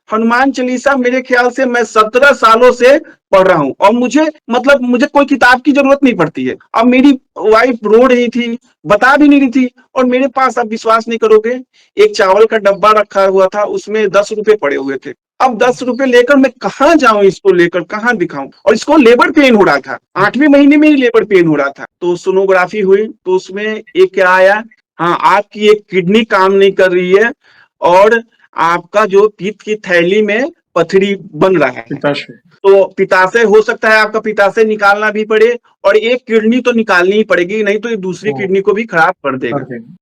हनुमान चालीसा मेरे ख्याल से मैं 17 सालों से पढ़ रहा हूँ, और मुझे कोई किताब की जरूरत नहीं पड़ती है। अब मेरी वाइफ रो रही थी, बता भी नहीं रही थी, और मेरे पास, आप विश्वास नहीं करोगे, एक चावल का डब्बा रखा हुआ था, उसमें 10 रुपए पड़े हुए थे। अब 10 रुपए लेकर मैं कहाँ जाऊं, इसको लेकर कहाँ दिखाऊं, और इसको लेबर पेन हो रहा था, 8वें महीने में ही लेबर पेन हो रहा था। तो सोनोग्राफी हुई, तो उसमें एक क्या आया, हाँ, आपकी एक किडनी काम नहीं कर रही है, और आपका जो पित्त की थैली में पथरी बन रहा है। पिताश्री। तो पिताशय हो सकता है आपका पिताशय निकालना भी पड़े, और एक किडनी तो निकालनी ही पड़ेगी, नहीं तो ये दूसरी ओ, किडनी को भी खराब कर देगा। कर देंगे।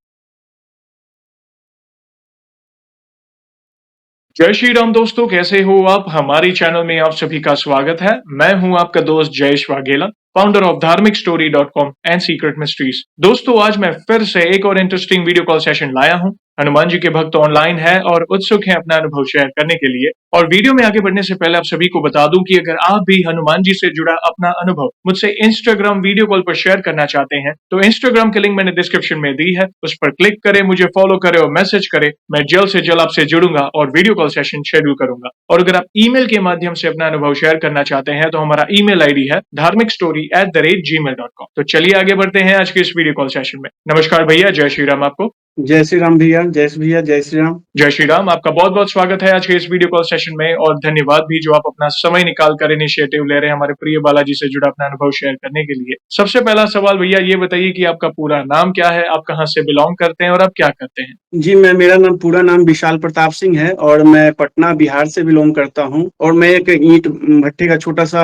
जय श्री राम दोस्तों, कैसे हो आप? हमारी चैनल में आप सभी का स्वागत है। मैं हूं आपका दोस्त जयेश वाघेला, फाउंडर ऑफ धार्मिकस्टोरी.com एंड सीक्रेट मिस्ट्रीज। दोस्तों, आज मैं फिर से एक और इंटरेस्टिंग वीडियो कॉल सेशन लाया हूं। हनुमान जी के भक्त ऑनलाइन है और उत्सुक हैं अपना अनुभव शेयर करने के लिए। और वीडियो में आगे बढ़ने से पहले आप सभी को बता दूं कि अगर आप भी हनुमान जी से जुड़ा अपना अनुभव मुझसे इंस्टाग्राम वीडियो कॉल पर शेयर करना चाहते हैं, तो इंस्टाग्राम की लिंक मैंने डिस्क्रिप्शन में दी है, उस पर क्लिक करें, मुझे फॉलो करें और मैसेज करें। मैं जल्द से जल्द आपसे जुड़ूंगा और वीडियो कॉल सेशन शेड्यूल करूंगा। और अगर आप ईमेल के माध्यम से अपना अनुभव शेयर करना चाहते हैं, तो हमारा ईमेल आईडी है dharmikstory@gmail.com। तो चलिए आगे बढ़ते हैं आज के इस वीडियो कॉल सेशन में। नमस्कार भैया, जय श्री राम आपको। जय श्री राम भैया, जय श्री भैया, जय श्री राम। जय श्री राम, आपका बहुत बहुत स्वागत है आज के इस वीडियो कॉल सेशन में, और धन्यवाद भी जो आप अपना समय निकाल कर इनिशिएटिव ले रहे हैं हमारे प्रिय बालाजी से जुड़ा अपना अनुभव शेयर करने के लिए। सबसे पहला सवाल भैया ये बताइए कि आपका पूरा नाम क्या है, आप कहाँ से बिलोंग करते हैं और आप क्या करते हैं? जी, मेरा पूरा नाम विशाल प्रताप सिंह है, और मैं पटना बिहार से बिलोंग करता हूँ, और मैं एक ईंट भट्टे का छोटा सा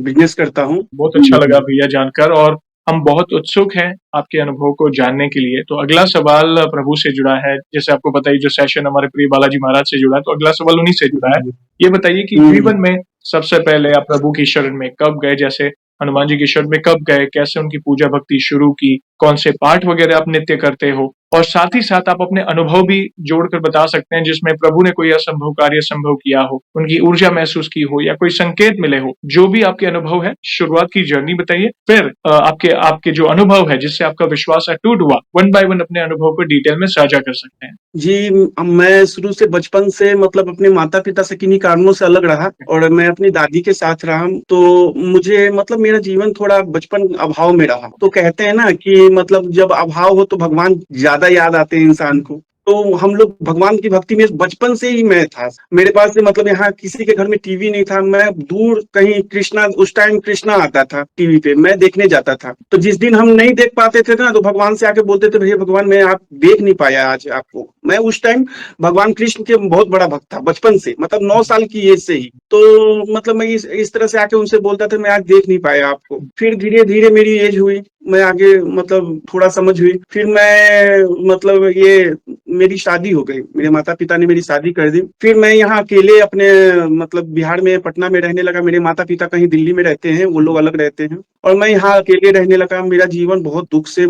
बिजनेस करता हूँ। बहुत अच्छा लगा भैया जानकर, और हम बहुत उत्सुक हैं आपके अनुभव को जानने के लिए। तो अगला सवाल प्रभु से जुड़ा है। जैसे आपको पता है, जो सेशन हमारे प्रिय बालाजी महाराज से जुड़ा है, तो अगला सवाल उन्हीं से जुड़ा है। ये बताइए कि जीवन में सबसे पहले आप प्रभु की शरण में कब गए? जैसे हनुमान जी की शरण में कब गए, कैसे उनकी पूजा भक्ति शुरू की, कौन से पाठ वगैरह आप नित्य करते हो, और साथ ही साथ आप अपने अनुभव भी जोड़कर बता सकते हैं जिसमें प्रभु ने कोई असंभव कार्य संभव किया हो, उनकी ऊर्जा महसूस की हो, या कोई संकेत मिले हो। जो भी आपके अनुभव है, शुरुआत की जर्नी बताइए, फिर आपके आपके जो अनुभव है जिससे आपका विश्वास अटूट हुआ, वन बाय वन अपने अनुभव को डिटेल में साझा कर सकते हैं। जी, मैं शुरू से बचपन से अपने माता-पिता से किन्हीं कारणों से अलग रहा, और मैं अपनी दादी के साथ रहा, तो मुझे मेरा जीवन थोड़ा बचपन अभाव में रहा। तो कहते हैं ना कि जब अभाव हो तो भगवान ज़्यादा याद आते हैं इंसान को। तो हम लोग भगवान की भक्ति में बचपन से ही मैं था। मेरे पास से यहाँ किसी के घर में टीवी नहीं था। मैं दूर कहीं उस टाइम कृष्णा आता था टीवी पे, मैं देखने जाता था। तो जिस दिन हम नहीं देख पाते थे ना, तो भगवान से आके बोलते थे, भैया भगवान, मैं आप देख नहीं पाया आज आपको। मैं उस टाइम भगवान कृष्ण के बहुत बड़ा भक्त था बचपन से, 9 साल की एज से ही। तो मैं इस तरह से आके उनसे बोलता था, मैं आज देख नहीं पाया आपको। फिर धीरे धीरे मेरी एज हुई, मैं आगे थोड़ा समझ हुई। फिर मैं ये मेरी शादी हो गई, मेरे माता पिता ने मेरी शादी कर दी। फिर मैं यहाँ अकेले अपने बिहार में, पटना में रहने लगा। मेरे माता पिता कहीं दिल्ली में रहते हैं, वो लोग अलग रहते हैं, और मैं यहाँ अकेले रहने लगा। मेरा जीवन बहुत दुख से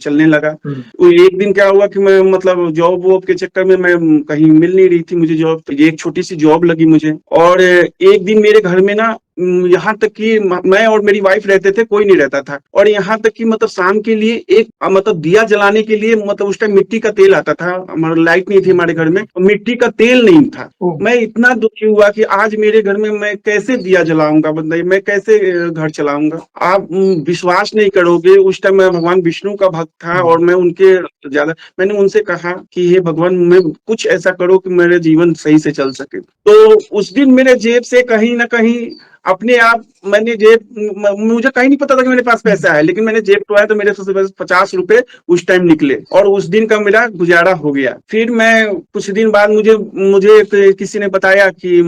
चलने लगा। तो एक दिन क्या हुआ कि मैं जॉब वॉब के चक्कर में मैं कहीं मिल नहीं रही थी मुझे जॉब। तो एक छोटी सी जॉब लगी मुझे, और एक दिन मेरे घर में ना, यहाँ तक कि मैं और मेरी वाइफ रहते थे, कोई नहीं रहता था। और यहाँ तक कि शाम के लिए एक दिया जलाने के लिए उस टाइम मिट्टी का तेल आता था, हमारा लाइट नहीं थी हमारे घर में, मिट्टी का तेल नहीं था। मैं इतना दुखी हुआ कि आज मेरे घर में मैं कैसे दिया जलाऊंगा, मैं कैसे घर चलाऊंगा। आप विश्वास नहीं करोगे, उस टाइम मैं भगवान विष्णु का भक्त था, और मैं उनके मैंने उनसे कहा कि हे भगवान, मैं कुछ ऐसा करो कि मेरे जीवन सही से चल सके। तो उस दिन मेरे जेब से कहीं ना कहीं अपने आप, मुझे कहीं नहीं पता था कि मेरे पास पैसा है, लेकिन मैंने जेब टुआया तो मेरे से 50 रुपए उस टाइम निकले, और उस दिन का मेरा गुजारा हो गया। फिर मैं कुछ दिन बाद मुझे किसी ने बताया कि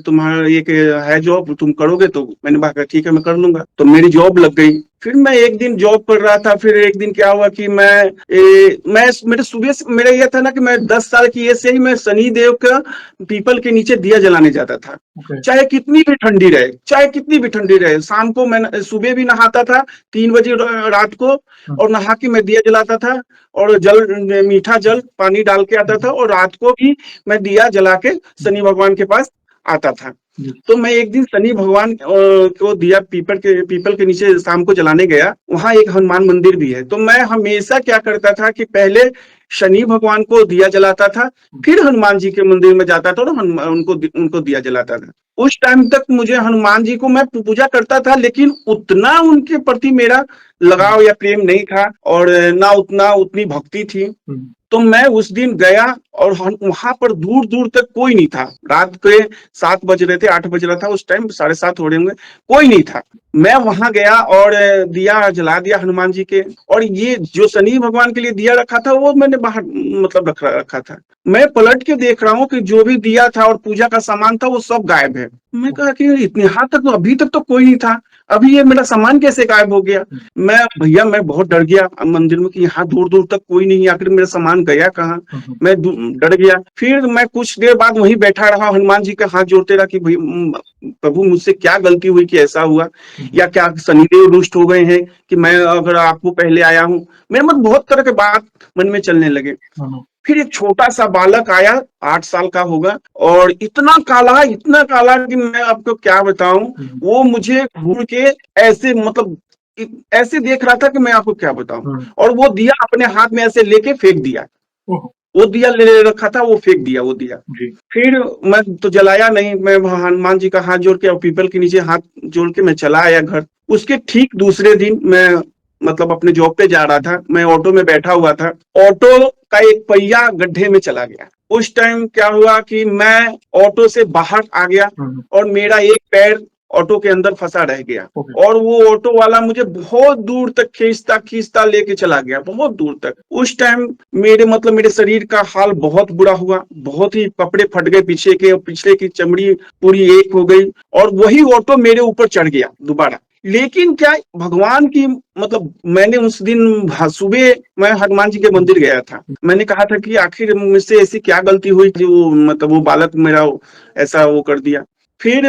तुम्हारा एक है जॉब, तुम करोगे? तो मैंने कहा ठीक है, मैं कर लूंगा। तो मेरी जॉब लग गई। फिर मैं एक दिन जॉब कर रहा था। फिर एक दिन क्या हुआ कि मेरे सुबह से मेरा यह था ना कि मैं 10 साल की एज से ही मैं शनि देव का पीपल के नीचे दिया जलाने जाता था। चाहे कितनी भी ठंडी रहे, चाहे कितनी भी ठंडी रहे। शाम को मैं सुबह भी नहाता था 3 बजे रात को, और नहा के मैं दिया जलाता था, और मीठा जल पानी डाल के आता था, और रात को भी मैं दिया जला के शनि भगवान के पास आता था। जी। तो मैं एक दिन शनि भगवान को दिया पीपल के नीचे शाम को जलाने गया। वहाँ एक हनुमान मंदिर भी है। तो मैं हमेशा क्या करता था कि पहले शनि भगवान को दिया जलाता था, फिर हनुमान जी के मंदिर में जाता था और हनुमान उनको दिया जलाता था। उस टाइम तक मुझे हनुमान जी को मैं पूजा करता था, लेकिन उतना उनके प्रति मेरा लगाव या प्रेम नहीं था और ना उतनी भक्ति थी। तो मैं उस दिन गया और वहां पर दूर दूर तक कोई नहीं था। रात के 7 बज रहे थे, 8 बज रहा था उस टाइम, 7:30 हो रहे होंगे, कोई नहीं था। मैं वहां गया और दिया जला दिया हनुमान जी के। और ये जो शनि भगवान के लिए दिया रखा था वो मैंने बाहर मतलब रखा था। मैं पलट के देख रहा हूँ कि जो भी दिया था और पूजा का सामान था वो सब गायब है। मैं कहा कि इतने हाथ तक तो अभी तक तो कोई नहीं था, अभी ये मेरा सामान कैसे गायब हो गया। मैं बहुत डर गया मंदिर में कि यहाँ दूर दूर तक कोई नहीं, आखिर मेरा सामान गया कहाँ। मैं डर गया। फिर मैं कुछ देर बाद वहीं बैठा रहा, हनुमान जी का हाथ जोड़ते रहा कि भाई प्रभु मुझसे क्या गलती हुई कि ऐसा हुआ, या क्या शनिदेव रुष्ट हो गए हैं कि मैं अगर आपको पहले आया हूँ। मेरे मन बहुत तरह के बात मन में चलने लगे। फिर एक छोटा सा बालक आया, 8 साल का होगा, और इतना काला कि मैं आपको क्या बताऊं। वो मुझे घूर के ऐसे मतलब ऐसे देख रहा था कि मैं आपको क्या बताऊं। और वो दिया अपने हाथ में ऐसे लेके फेंक दिया। वो दिया ले रखा था, वो फेंक दिया वो दिया। फिर मैं तो जलाया नहीं, मैं हनुमान जी का हाथ जोड़ के और पीपल के नीचे हाथ जोड़ के मैं चला आया घर। उसके ठीक दूसरे दिन मैं मतलब अपने जॉब पे जा रहा था, मैं ऑटो में बैठा हुआ था। ऑटो का एक पहिया गड्ढे में चला गया। उस टाइम क्या हुआ कि मैं ऑटो से बाहर आ गया और मेरा एक पैर ऑटो के अंदर फंसा रह गया। और वो ऑटो वाला मुझे बहुत दूर तक खींचता खींचता लेके चला गया, बहुत दूर तक। उस टाइम मेरे शरीर का हाल बहुत बुरा हुआ, बहुत ही कपड़े फट गए पीछे के, और पीछे की चमड़ी पूरी एक हो गई। और वही ऑटो मेरे ऊपर चढ़ गया दोबारा। लेकिन क्या भगवान की मतलब मैंने उस दिन सुबह मैं हनुमान जी के मंदिर गया था। मैंने कहा था कि आखिर मुझसे ऐसी क्या गलती हुई कि वो मतलब वो बालक मेरा ऐसा वो कर दिया। फिर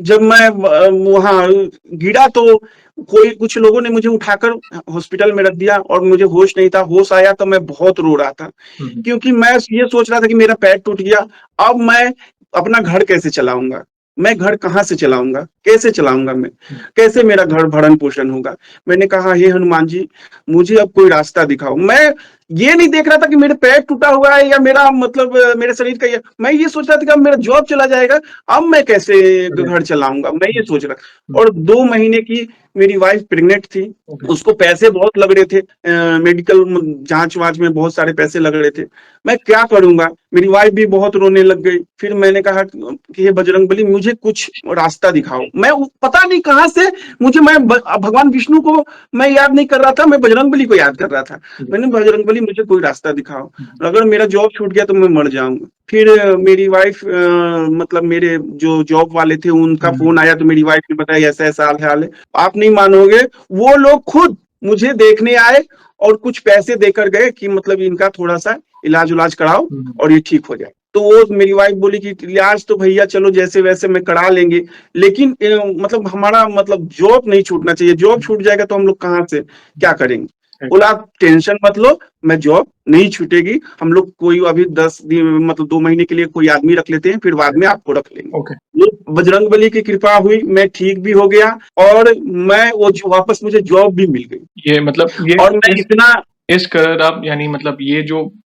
जब मैं वहां गिरा तो कुछ लोगों ने मुझे उठाकर हॉस्पिटल में रख दिया और मुझे होश नहीं था। होश आया तो मैं बहुत रो रहा था, क्योंकि मैं ये सोच रहा था कि मेरा पैर टूट गया, अब मैं अपना घर कैसे चलाऊंगा, मैं घर कहाँ से चलाऊंगा, कैसे चलाऊंगा मैं, कैसे मेरा घर भरण पोषण होगा। मैंने कहा हे हनुमान जी, मुझे अब कोई रास्ता दिखाओ। मैं ये नहीं देख रहा था कि मेरे पैर टूटा हुआ है या मेरा मतलब मेरे शरीर का, मैं ये सोच रहा था कि अब मेरा जॉब चला जाएगा, अब मैं कैसे घर चलाऊंगा, मैं ये सोच रहा। और 2 महीने की मेरी वाइफ प्रेग्नेंट थी, उसको पैसे बहुत लग रहे थे, मेडिकल जांच वांच में बहुत सारे पैसे लग रहे थे। मैं क्या करूंगा, मेरी वाइफ भी बहुत रोने लग गई। फिर मैंने कहा कि हे बजरंगबली, मुझे कुछ रास्ता दिखाओ। मैं पता नहीं कहां से मैं भगवान विष्णु को मैं याद नहीं कर रहा था, मैं बजरंगबली को याद कर रहा था। मैंने बजरंगबली मुझे कोई रास्ता दिखाओ, अगर मेरा जॉब छूट गया तो मैं मर जाऊंगा। फिर मेरी वाइफ मतलब मेरे जो जॉब वाले थे उनका फोन आया, तो मेरी वाइफ ने बताया ऐसा ऐसा हाल है। आप नहीं मानोगे, वो लोग खुद मुझे देखने आए और कुछ पैसे देकर गए कि मतलब इनका थोड़ा सा इलाज उलाज कराओ और ये ठीक हो जाए। तो वो मेरी वाइफ बोली कि इलाज तो भैया चलो जैसे वैसे मैं करा लेंगे, लेकिन मतलब हमारा मतलब जॉब नहीं छूटना चाहिए। जॉब छूट जाएगा तो हम लोग कहाँ से क्या करेंगे। बोला आप टेंशन मत लो, मैं जॉब नहीं छूटेगी, हम लोग कोई अभी 10 दिन मतलब 2 महीने के लिए कोई आदमी रख लेते हैं, फिर बाद में आपको रख लेंगे। ये बजरंगबली की कृपा हुई, मैं ठीक भी हो गया और मैं वो वापस मुझे जॉब भी मिल गई। ये मतलब ये और मैं इतना इस कदर आप यानी मतलब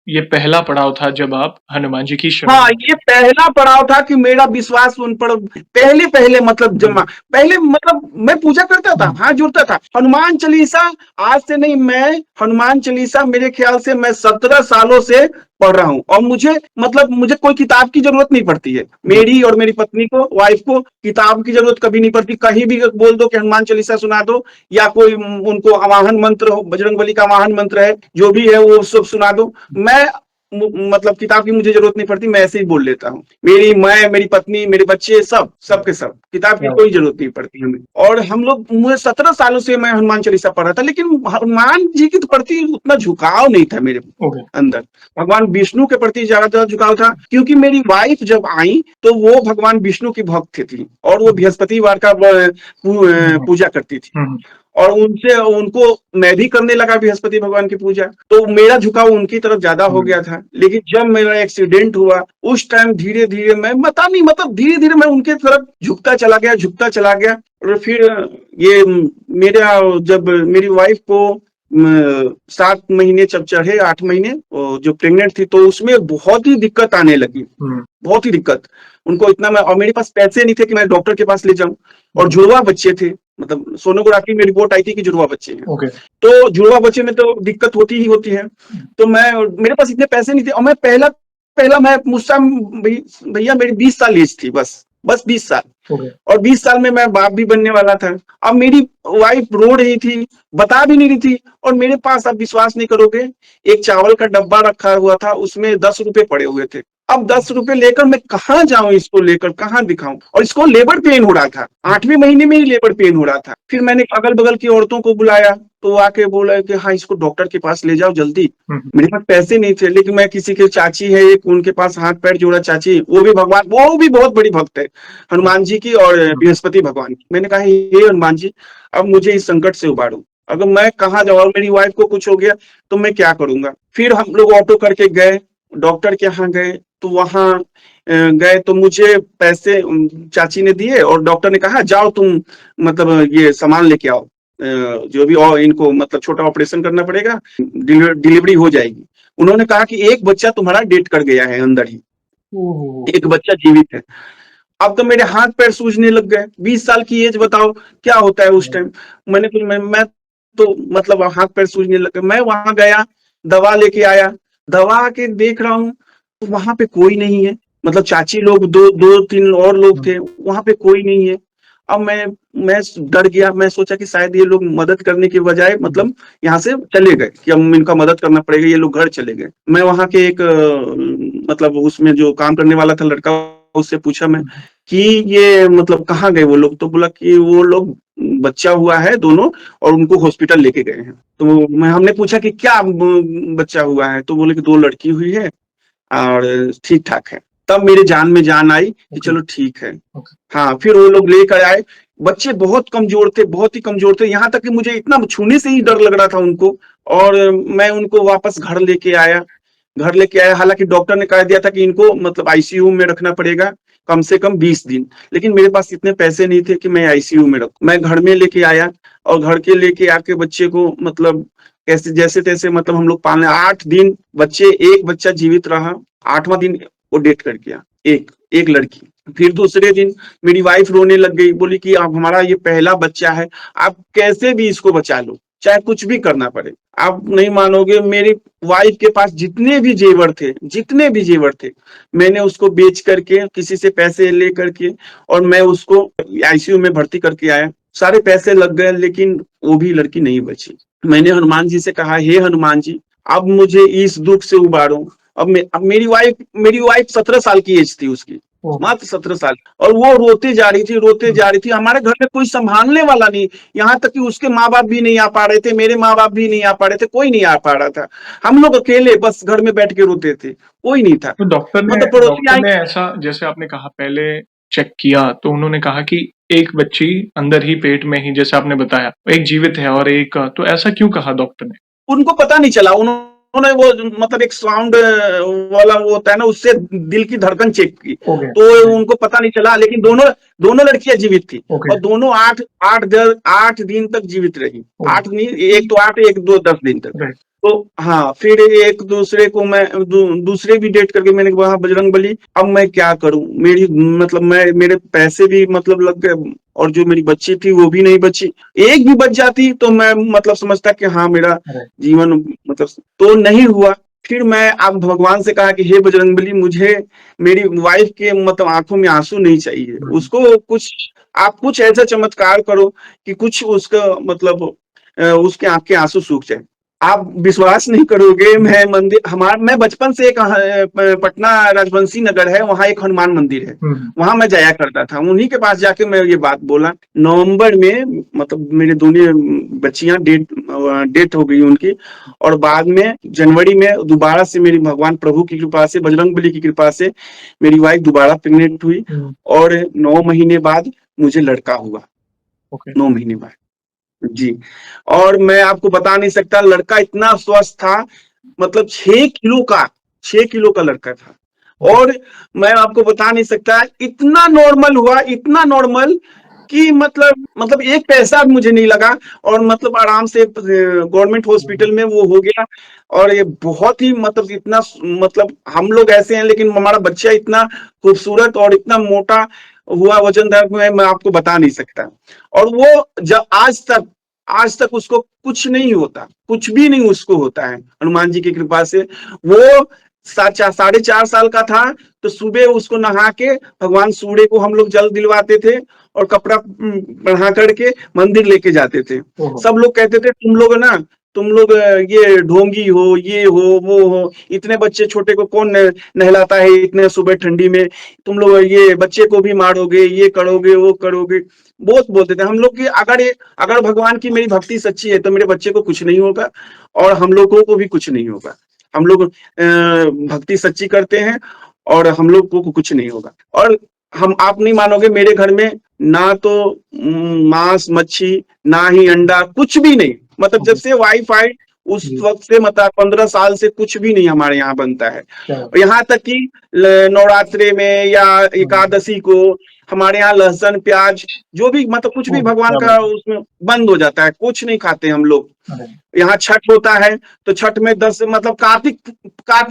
ये पहला पड़ाव था जब आप हनुमान जी की शरण हाँ, में ये पहला पड़ाव था कि मेरा विश्वास उन पर पहले मतलब जमा पहले मतलब मैं पूजा करता था, हाथ जोड़ता था। हनुमान चालीसा आज से नहीं, मैं हनुमान चालीसा मेरे ख्याल से मैं 17 सालों से पढ़ रहा हूँ। और मुझे कोई किताब की जरूरत नहीं पड़ती है। मेरी और मेरी पत्नी को, वाइफ को किताब की जरूरत कभी नहीं पड़ती। कहीं भी बोल दो कि हनुमान चालीसा सुना दो, या कोई उनको आवाहन मंत्र हो, बजरंगबली का आवाहन मंत्र है जो भी है वो सब सुना दो। मैं मतलब किताब की मुझे जरूरत नहीं पड़ती, मैं ऐसे ही बोल लेता हूँ। मेरी पत्नी, मेरे बच्चे सब के सब, किताब की कोई जरूरत नहीं पड़ती हमें। और मुझे 17 सालों से मैं हनुमान चालीसा पढ़ रहा था, लेकिन हनुमान जी के प्रति उतना झुकाव नहीं था मेरे अंदर। भगवान विष्णु के प्रति ज्यादा झुकाव था, क्योंकि मेरी वाइफ जब आई तो वो भगवान विष्णु की भक्त थी और वो बृहस्पतिवार का पूजा करती थी। और उनसे उनको मैं भी करने लगा बृहस्पति भगवान की पूजा, तो मेरा झुकाव उनकी तरफ ज़्यादा हो हुँ। गया था। लेकिन जब मेरा एक्सीडेंट हुआ, उस टाइम धीरे-धीरे मैं पता नहीं मतलब धीरे-धीरे मैं उनके तरफ झुकता चला गया और फिर ये मेरा जब मेरी वाइफ़ को 7 महीने जब चढ़े 8 महीने जो प्रेग्नेंट थी, तो उसमें बहुत ही दिक्कत आने लगी। हुँ। बहुत ही दिक्कत। उनको इतना मैं और मेरे पास पैसे नहीं थे कि मैं डॉक्टर के पास ले जाऊँ और हुँ। जुड़वा बच्चे थे। मतलब सोनोग्राफी में रिपोर्ट आई थी कि जुड़वा बच्चे हैं। ओके। तो जुड़वा बच्चे में तो दिक्कत होती ही होती है। तो मेरे पास इतने पैसे नहीं थे और मैं पहला पहला मैं मुझसे भैया मेरी 20 साल एज थी बस 20 साल। ओके। और 20 साल में मैं बाप भी बनने वाला था। अब मेरी वाइफ रो रही थी, बता भी नहीं रही थी और मेरे पास आप विश्वास नहीं करोगे, एक चावल का डब्बा रखा हुआ था, उसमें ₹10 पड़े हुए थे। अब ₹10 लेकर मैं कहाँ जाऊँ इसको लेकर, कहाँ दिखाऊँ? और इसको लेबर पेन हो रहा था, 8वें महीने में ही लेबर पेन हो रहा था। फिर मैंने अगल-बगल की औरतों को बुलाया, तो वो आके बोला कि हाँ, इसको डॉक्टर के पास ले जाओ जल्दी। हुँ, हुँ। मेरे पास पैसे नहीं थे, लेकिन मैं किसी की चाची है एक, उनके पास हाथ-पैर जोड़ा चाची, वो भी बहुत बड़ी भक्त है, हनुमान जी की और हुँ। बृहस्पति भगवान की। मैंने कहा, "हे हनुमान जी, अब मुझे इस संकट से उबारो। अगर मैं कहाँ जाऊँ और मेरी वाइफ को कुछ हो गया, तो मैं क्या करूँगा?" फिर हम लोग ऑटो करके गए, डॉक्टर के यहाँ गए, तो वहाँ गए तो मुझे पैसे चाची ने दिए और डॉक्टर ने कहा, "जाओ तुम मतलब ये सामान लेके आओ। जो भी इनको मतलब छोटा ऑपरेशन करना पड़ेगा, डिलीवरी हो जाएगी।" उन्होंने कहा कि एक बच्चा तुम्हारा डेथ कर गया है अंदर ही, ओह! एक बच्चा जीवित है। अब तो मेरे हाथ-पैर सूजने लग गए। 20 साल की एज बताओ क्या होता है उस हुँ। टाइम? मैं तो मतलब हाथ-पैर सूजने लग गए। मैं वहाँ गया, दवा लेके आया, दवा आके देख रहा हूँ, तो वहाँ पे कोई नहीं है। मतलब चाची लोग 2-3 और लोग हुँ। थे, वहाँ पे कोई नहीं है। अब मैं डर गया, मैं सोचा कि शायद ये लोग मदद करने के बजाय हुँ। मतलब यहाँ से चले गए कि अब इनका मदद करना पड़ेगा, ये लोग घर चले गए। मैं वहाँ के एक मतलब उसमें जो काम करने वाला था लड़का, उससे पूछा मैं हुँ। कि ये मतलब कहाँ गए वो लोग? तो बोला कि वो लोग बच्चा हुआ है दोनों और उनको हॉस्पिटल लेके गए हैं। तो हमने पूछा कि क्या बच्चा हुआ है? तो बोले कि 2 लड़की हुई है और ठीक-ठाक है। तब मेरे जान में जान आई कि ओके। चलो ठीक है। ओके। हाँ, फिर वो लोग लेकर आए। बच्चे बहुत कमज़ोर थे, बहुत ही कमज़ोर थे, यहाँ तक कि मुझे इतना छूने से ही डर लग रहा था उनको और मैं उनको वापस घर लेके आया। घर लेके आया, हालाँकि डॉक्टर ने कह दिया था कि इनको मतलब आईसीयू में रखना पड़ेगा, कम से कम 20 दिन। लेकिन मेरे पास इतने पैसे नहीं थे कि मैं आईसीयू में रखूँ। मैं घर में लेके आया और घर के लेके आके बच्चे को मतलब कैसे जैसे-तैसे मतलब हम लोग पाले 8 दिन एक बच्चा जीवित रहा, 8वाँ दिन वो डेथ कर गया, एक लड़की। फिर दूसरे दिन मेरी वाइफ़ रोने लग गई, बोली कि अब हमारा ये पहला बच्चा है, आप कैसे भी इसको बचा लो, चाहे कुछ भी करना पड़े। आप नहीं मानोगे मेरी वाइफ़ के पास जितने भी जेवर थे, मैंने उसको बेच करके किसी से पैसे ले करके और मैं उसको आईसीयू में भर्ती करके आया। सारे पैसे लग गए लेकिन वो भी लड़की नहीं बची। मैंने हनुमान जी से कहा, "हे हनुमान जी, अब मुझे इस दुःख से उबारो।" अब मेरी वाइफ़ 17 साल की एज थी उसकी, ओह! मात्र 17 साल और वो रोते हुँ। जा रही थी। हमारे घर में कोई सँभालने वाला नहीं, यहाँ तक कि उसके माँ-बाप भी नहीं आ पा रहे थे, मेरे माँ-बाप भी नहीं आ पा रहे थे, कोई नहीं आ पा रहा था। हम लोग अकेले बस घर में बैठ के रोते थे, कोई नहीं था। तो मतलब पड़ोसी डॉक्टर आई ने ऐसा जैसे आपने कहा पहले चेक किया तो उन्होंने कहा कि एक बच्ची अंदर ही पेट में ही जैसे आपने बताया, एक जीवित है और एक तो ऐसा क्यों कहा डॉक्टर ने? उनको पता नहीं चला, उन्होंने वो मतलब एक साउंड वाला वो होता है ना, उससे दिल की धड़कन चेक की, ओके। तो ओके। उनको पता नहीं चला लेकिन दोनों दोनों लड़कियाँ जीवित थी ओके। और दोनों 8 दिन तक जीवित रही। ओके। 8 नहीं, एक तो 8 एक 2 10 दिन तक। राइट। तो हाँ, फिर एक दूसरे को मैं दूसरे भी डेट करके मैंने कहा बजरंगबली अब मैं क्या करूँ? मेरी मतलब मेरे पैसे भी मतलब लग गए और जो मेरी बच्ची थी वो भी नहीं बची। एक भी बच जाती तो मैं मतलब समझता कि हाँ, मेरा राइट। जीवन मतलब तो नहीं हुआ। फिर मैं अब भगवान से कहा कि हे बजरंगबली मुझे मेरी वाइफ़ के मतलब आँखों में आँसू नहीं चाहिए। हुँ। उसको आप कुछ ऐसा चमत्कार करो कि कुछ उसका मतलब उसके आँख के आँसू सूख जाएँ। आप विश्वास नहीं करोगे हुँ। मैं बचपन से एक पटना राजवंशी नगर है, वहाँ एक हनुमान मंदिर है। हुँ। हुँ। वहाँ मैं जाया करता था। उन्हीं के पास जाके मैं ये बात बोला। नवंबर में मतलब मेरे दोनों बच्चियाँ डेथ हो गई उनकी और बाद में जनवरी में दोबारा से मेरी भगवान प्रभु की कृपा से, बजरंगबली की कृपा से मेरी वाइफ़ दोबारा प्रेग्नेंट हुई हुँ। और 9 महीने बाद मुझे लड़का हुआ, ओके। 9 महीने बाद। जी। और मैं आपको बता नहीं सकता, लड़का इतना स्वस्थ था, मतलब 6 किलो का, 6 किलो का लड़का था। और मैं आपको बता नहीं सकता, इतना नॉर्मल हुआ, इतना नॉर्मल कि मतलब एक पैसा भी मुझे नहीं लगा, और मतलब आराम से गवर्नमेंट हॉस्पिटल में वो हो गया। और ये बहुत ही मतलब इतना मतलब हम लोग ऐसे हैं, लेकिन हमारा बच्चा इतना खूबसूरत और इतना मोटा हुआ, वजनदार हुआ है, मैं आपको बता नहीं सकता। और वो जब आज तक उसको कुछ नहीं होता, कुछ भी नहीं उसको होता है, हनुमान जी की कृपा से। वो 4.5 साल का था, तो सुबह उसको नहा के भगवान सूर्य को हम लोग जल दिलवाते थे, और कपड़ा पहना करके मंदिर लेके जाते थे। ओहो! सब लोग कहते थे तुम लोग ना, तुम लोग ये ढोंगी हो, ये हो, वो हो, इतने बच्चे छोटे को कौन नहलाता है इतने सुबह ठंडी में, तुम लोग ये बच्चे को भी मारोगे, ये करोगे, वो करोगे, बहुत बोलते थे हम लोग कि अगर भगवान की मेरी भक्ति सच्ची है तो मेरे बच्चे को कुछ नहीं होगा, और हम लोगों को भी कुछ नहीं होगा। हम लोग भक्ति सच्ची करते हैं, और हम लोग को कुछ नहीं होगा। और हम आप नहीं मानोगे, मेरे घर में ना तो मांस मच्छी, ना ही अंडा, कुछ भी नहीं। मतलब जब ओके, से वाईफाई, उस जी, वक्त से मतलब 15 साल से कुछ भी नहीं हमारे यहाँ बनता है। क्या बात और यहाँ तक कि नवरात्रे में या हुँ, एकादशी को हमारे यहाँ लहसुन प्याज, जो भी मतलब कुछ भी ओह! भगवान क्या का बात है। उसमें बंद हो जाता है, कुछ नहीं खाते हम लोग। अरे! यहाँ छठ होता है, तो छठ में 10 मतलब कार्तिक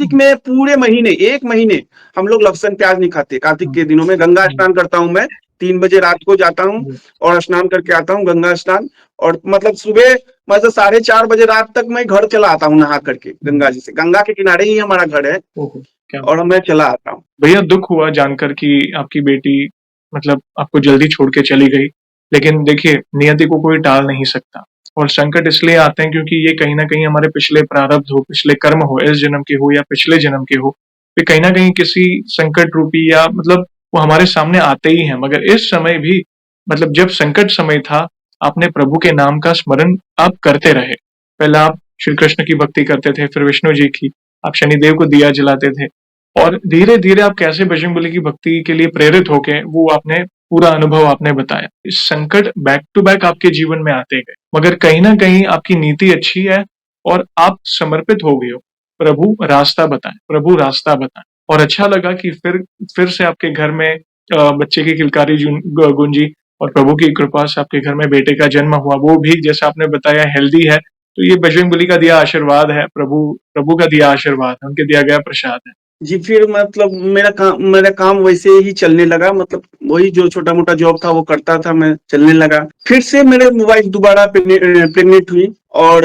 हुँ, में पूरे महीने, 1 महीने हम लोग लहसुन प्याज नहीं खाते। कार्तिक हुँ, के दिनों में गंगा हुँ, स्नान करता हूँ मैं, 3 बजे रात को जाता हूँ जी, और स्नान करके आता हूँ, गंगा स्नान। और मतलब सुबह मतलब 4:30 बजे रात तक मैं घर चला आता हूँ नहा करके, हुँ, गंगा जी से। गंगा के किनारे ही हमारा घर है, ओहो! क्या और मैं चला आता हूँ। भैया दुःख हुआ जानकर कि आपकी बेटी मतलब आपको जल्दी छोड़ के चली गई। लेकिन देखिए, नियति को कोई टाल नहीं सकता और संकट इसलिए आते हैं क्योंकि ये कहीं न कहीं हमारे पिछले प्रारब्ध हो, पिछले कर्म हो, इस जन्म के हो या पिछले जन्म के हो, ये कहीं न कहीं किसी संकट रूपी या मतलब वो हमारे सामने आते ही हैं। मगर इस समय भी मतलब जब संकट समय था, आपने प्रभु के नाम का स्मरण आप करते रहे। पहले आप श्री कृष्ण की भक्ति करते थे, फिर विष्णु जी की, आप शनिदेव को दिया जलाते थे। और धीरे-धीरे आप कैसे बजरंगबली की भक्ति के लिए प्रेरित होके वो आपने पूरा अनुभव आपने बताया। इस संकट बैक टू बैक आपके जीवन में आते गए, मगर कहीं न कहीं आपकी नीति अच्छी है और आप समर्पित हो गए हो। प्रभु रास्ता बताएँ, प्रभु रास्ता बताएँ और अच्छा लगा कि फिर से आपके घर में बच्चे की किलकारी गूंजी और प्रभु की कृपा से आपके घर में बेटे का जन्म हुआ। वो भी जैसा आपने बताया हेल्दी है, तो ये बजरंगबली का दिया आशीर्वाद है, प्रभु प्रभु का दिया आशीर्वाद है, उनके दिया गया प्रसाद है। जी, फिर मतलब मेरा काम वैसे ही चलने लगा, मतलब वही जो छोटा-मोटा जॉब था वो करता था, मैं चलने लगा। फिर से मेरे वाइफ दोबारा प्रेग्नेंट हुई, और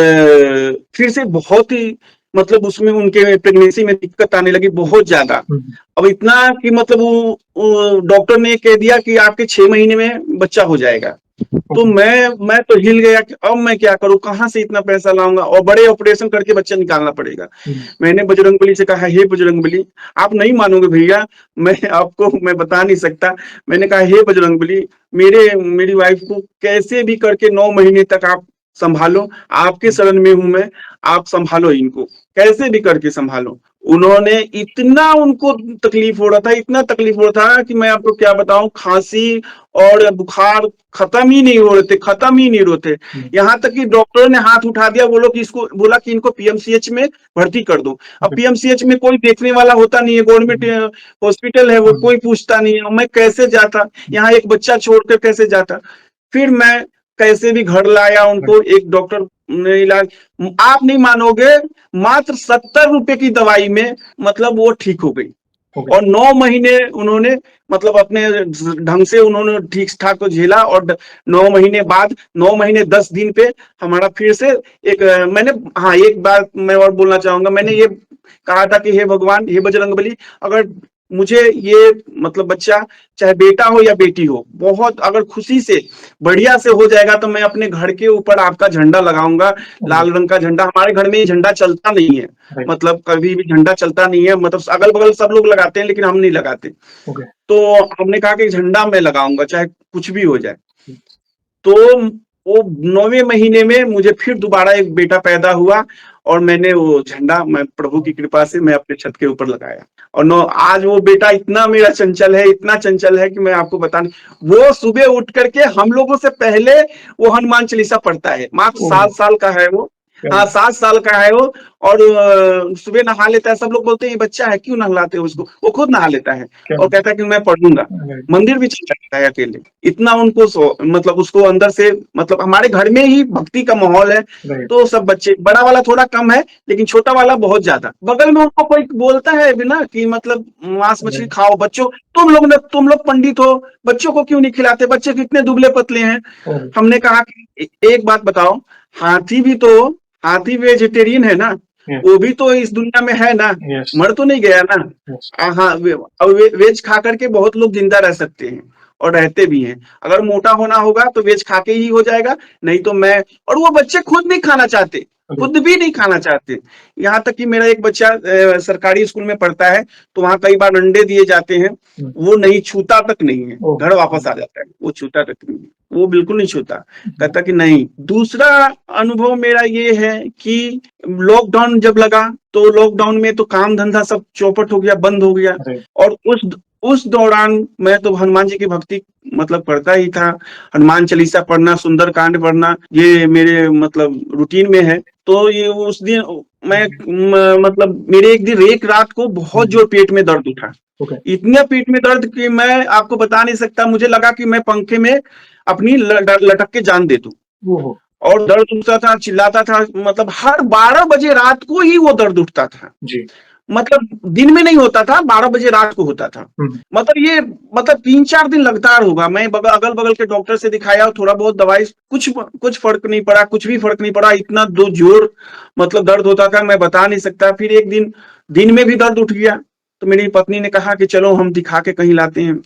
फिर से बहुत ही मतलब उसमें उनके प्रेगनेंसी में दिक्कत आने लगी बहुत ज़्यादा। हुँ, अब इतना कि मतलब वो डॉक्टर ने कह दिया कि आपके 6 महीने में बच्चा हो जाएगा। तो ओके, मैं तो हिल गया कि अब मैं क्या करूँ? कहाँ से इतना पैसा लाऊँगा? और बड़े ऑपरेशन करके बच्चा निकालना पड़ेगा। हुँ, मैंने बजरंगबली से कहा, हे बजरंगबली, आप नहीं मानोगे भैया, मैं बता नहीं सकता। मैंने कहा, हे बजरंगबली, मेरी वाइफ को कैसे भी करके 9 महीने तक आप सँभालो, आपके हुँ, शरण में हूँ मैं, आप सँभालो इनको, कैसे भी करके सँभालो। उन्होंने इतना उनको तकलीफ हो रहा था, इतना तकलीफ हो रहा था कि मैं आपको क्या बताऊँ, खाँसी और बुखार खत्म ही नहीं हो रहे थे, खत्म ही नहीं हो रहे थे। हुँ, यहाँ तक कि डॉक्टर ने हाथ उठा दिया, बोला कि इनको पीएमसीएच में भर्ती कर दो। अब ओके, पीएमसीएच में कोई देखने वाला होता नहीं है, गवर्नमेंट हुँ, हॉस्पिटल है वो, हुँ, कोई पूछता नहीं है। मैं कैसे जाता? हुँ, यहाँ एक बच्चा छोड़कर कैसे जाता? फिर मैं कैसे भी घर लाया उनको, एक डॉक्टर ने इलाज, आप नहीं मानोगे, मात्र ₹70 की दवाई में मतलब वो ठीक हो गई। ओके, और 9 महीने उन्होंने मतलब अपने ढंग से उन्होंने ठीक-ठाक को झेला, और 9 महीने बाद, 9 महीने 10 दिन पे हमारा फिर से एक मैंने, हाँ, एक बात मैं और बोलना चाहूँगा। मैंने हुँ, ये कहा था कि हे भगवान, हे बजरंगबली, अगर मुझे ये मतलब बच्चा, चाहे बेटा हो या बेटी हो, बहुत अगर खुशी से, बढ़िया से हो जाएगा, तो मैं अपने घर के ऊपर आपका झंडा लगाऊँगा, ओके, लाल रंग का झंडा। हमारे घर में ये झंडा चलता नहीं है। राइट, मतलब कभी भी झंडा चलता नहीं है, मतलब अगल-बगल सब लोग लगाते हैं, लेकिन हम नहीं लगाते। ओके, तो हमने कहा कि झंडा मैं लगाऊँगा, चाहे कुछ भी हो जाए। हुँ, तो वो 9वें महीने में मुझे फिर दोबारा एक बेटा पैदा हुआ और मैंने वो झंडा, मैं प्रभु की कृपा से मैं अपने छत के ऊपर लगाया। और नो आज वो बेटा इतना मेरा चंचल है, इतना चंचल है कि मैं आपको बता नहीं, वो सुबह उठ करके हम लोगों से पहले वो हनुमान चालीसा पढ़ता है। मात्र ओह! 7 साल का है वो। क्या हाँ, 7 साल का है वो। और सुबह नहा लेता है। सब लोग बोलते हैं ये बच्चा है, क्यों नहलाते हो उसको? वो खुद नहा लेता है क्या और कहता है कि मैं पढ़ूंगा। राइट, मंदिर भी चल जाता है अकेले। इतना उनको मतलब उसको अंदर से, मतलब हमारे घर में ही भक्ति का माहौल है। राइट, तो सब बच्चे, बड़ा वाला थोड़ा कम है लेकिन छोटा वाला बहुत ज्यादा। बगल में उनको कोई बोलता है बिना कि मतलब मांस मछली राइट, खाओ बच्चों, तुम लोग पंडित हो, बच्चों को क्यों नहीं खिलाते? बच्चे कितने दुबले पतले हैं। ओह! हमने कहा कि एक बात बताओ, हाथी भी तो, हाथी वेजिटेरियन है ना, यस, वो भी तो इस दुनिया में है ना, यस, मर तो नहीं गया ना। यस, हाँ, वेज खा करके बहुत लोग जिंदा रह सकते हैं और रहते भी हैं। अगर मोटा होना होगा तो वेज खा के ही हो जाएगा, नहीं तो मैं। और वो बच्चे खुद नहीं खाना चाहते, राइट, खुद भी नहीं खाना चाहते। यहाँ तक कि मेरा एक बच्चा सरकारी स्कूल में पढ़ता है, तो वहां कई बार अंडे दिए जाते हैं, हुँ, वो नहीं छूता तक नहीं है, ओह! घर वापस आ जाता है, वो छूता तक नहीं है, वो बिल्कुल नहीं छूता। कहता कि नहीं। दूसरा अनुभव मेरा ये है कि लॉकडाउन जब लगा, तो लॉकडाउन में तो काम धंधा सब चौपट हो गया, बंद हो गया। राइट, और उस दौरान मैं तो हनुमान जी की भक्ति मतलब करता ही था। हनुमान चालीसा पढ़ना, सुंदरकांड पढ़ना, ये मेरे मतलब रूटीन में है। तो ये उस दिन मैं मतलब मेरे एक रात को बहुत हुँ, जोर पेट में दर्द उठा। ओके, इतना पेट में दर्द कि मैं आपको बता नहीं सकता। मुझे लगा कि मैं पंखे में अपनी लटक के जान दे दूं। ओहो! और दर्द उठता था, चिल्लाता था, मतलब हर 12 बजे रात को ही वो दर्द उठता था। जी, मतलब दिन में नहीं होता था, 12 बजे रात को होता था। हुँ, मतलब ये, मतलब 3-4 दिन लगातार होगा। मैं अगल-बगल के डॉक्टर से दिखाया, थोड़ा बहुत दवाई, कुछ फ़र्क नहीं पड़ा, कुछ भी फ़र्क नहीं पड़ा। इतना दो जोर मतलब दर्द होता था, मैं बता नहीं सकता। फिर एक दिन, दिन में भी दर्द उठ गया, तो मेरी पत्नी ने कहा कि चलो हम दिखा के कहीं लाते हैं।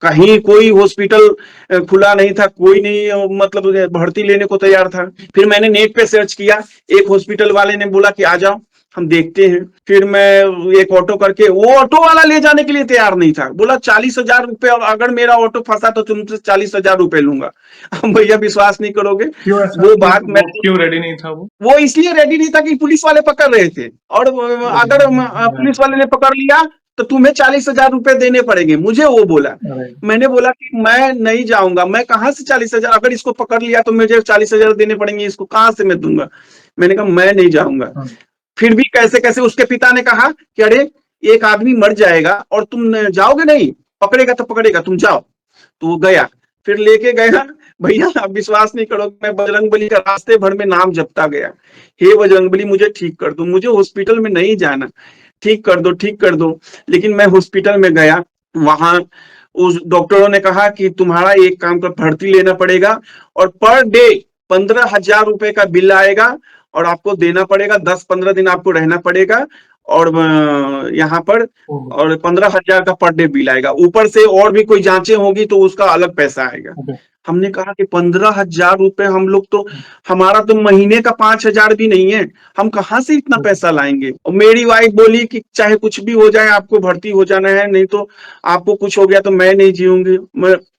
कहीं कोई हॉस्पिटल खुला नहीं था, कोई नहीं मतलब भर्ती लेने को तैयार था। फिर मैंने नेट पे सर्च किया, एक हॉस्पिटल वाले ने बोला कि आ जाओ, हम देखते हैं। फिर मैं एक ऑटो करके, वो ऑटो वाला ले जाने के लिए तैयार नहीं था, बोला 40,000 रुपए, अगर मेरा ऑटो फंसा तो तुमसे 40,000 रुपए लूंगा। अब भैया विश्वास नहीं करोगे, क्यों ऐसा वो क्यों बात मैं, वो क्यों रेडी नहीं था वो? वो इसलिए रेडी नहीं था कि पुलिस वाले पकड़ रहे थे। और अगर पुलिस वाले ने पकड़ लिया तो तुम्हें 40,000 रुपए देने पड़ेंगे, मुझे वो बोला। राइट, मैंने बोला कि मैं नहीं जाऊंगा, मैं कहाँ से 40,000, अगर इसको पकड़ लिया तो मुझे 40,000 देने पड़ेंगे, इसको कहाँ से मैं दूंगा। मैंने कहा मैं नहीं जाऊंगा। हाँ, फिर भी कैसे कैसे उसके पिता ने कहा कि अरे, एक आदमी मर जाएगा और तुम जाओगे नहीं, पकड़ेगा तो पकड़ेगा, तुम जाओ। तो वो गया, फिर लेके गया। भैया आप विश्वास नहीं करोगे, मैं बजरंगबली का रास्ते भर में नाम जपता गया, हे बजरंगबली मुझे ठीक कर दो, मुझे हॉस्पिटल में नहीं जाना, ठीक कर दो, ठीक कर दो। लेकिन मैं हॉस्पिटल में गया, वहां उस डॉक्टरों ने कहा कि तुम्हारा एक काम कर, भर्ती लेना पड़ेगा और पर डे 15,000 रुपए का बिल आएगा और आपको देना पड़ेगा, 10-15 दिन आपको रहना पड़ेगा। और यहाँ पर, ओह! और 15,000 का पर डे बिल आएगा, ऊपर से और भी कोई जांचें होगी तो उसका अलग पैसा आएगा। ओके, हमने कहा कि 15,000 रुपए, हम लोग तो, हमारा तो महीने का 5,000 भी नहीं है, हम कहाँ से इतना ओके, पैसा लाएंगे। और मेरी वाइफ बोली कि चाहे कुछ भी हो जाए, आपको भर्ती हो जाना है, नहीं तो आपको कुछ हो गया तो मैं नहीं जीऊंगी।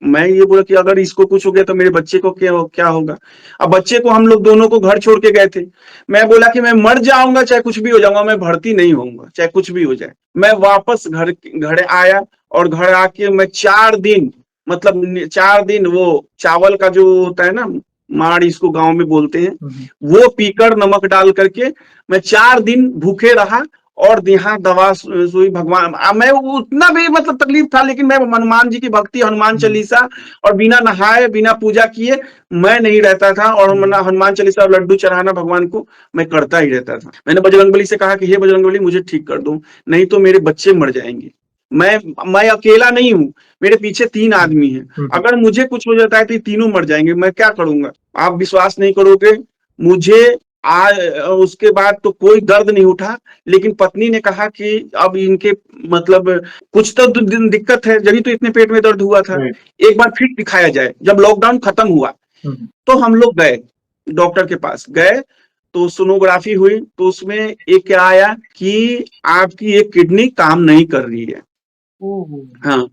मैं ये बोला कि अगर इसको कुछ हो गया तो मेरे बच्चे को क्या होगा। अब बच्चे को हम लोग दोनों को घर छोड़ के गए थे। मैं बोला कि मैं मर जाऊंगा चाहे कुछ भी हो जाऊंगा, मैं भर्ती नहीं होऊंगा चाहे कुछ भी हो जाए। मैं वापस घर घर आया, और घर आके मैं 4 दिन, मतलब 4 दिन वो चावल का जो होता है ना, माड़ इसको गांव में बोलते हैं, हुँ, हुँ, वो पीकर नमक डाल करके मैं 4 दिन भूखे रहा। और यहाँ दवा सुई, भगवान मैं उतना भी मतलब तकलीफ था, लेकिन मैं हनुमान जी की भक्ति, हनुमान हुँ, चालीसा और बिना नहाए बिना पूजा किए मैं नहीं रहता था। और हुँ, हनुमान चालीसा और लड्डू चढ़ाना भगवान को मैं करता ही रहता था। मैंने बजरंगबली से कहा कि हे बजरंगबली मुझे ठीक कर दो, नहीं तो मेरे बच्चे मर जाएंगे। मैं मैं अकेला नहीं हूँ, मेरे पीछे 3 आदमी हैं। हुँ, अगर मुझे कुछ हो जाता है तो ये तीनों मर जाएंगे, मैं क्या करूंगा। आप विश्वास नहीं करोगे, मुझे आ, उसके बाद तो कोई दर्द नहीं उठा। लेकिन पत्नी ने कहा कि अब इनके मतलब कुछ तो दिक्कत है, जब तो इतने पेट में दर्द हुआ था, राइट, एक बार फिर दिखाया जाए। जब लॉकडाउन खत्म हुआ हुँ, हुँ, तो हम लोग गए, डॉक्टर के पास गए, तो सोनोग्राफी हुई, तो उसमें एक क्या आया कि आपकी एक किडनी काम नहीं कर रही है। ओह! हाँ,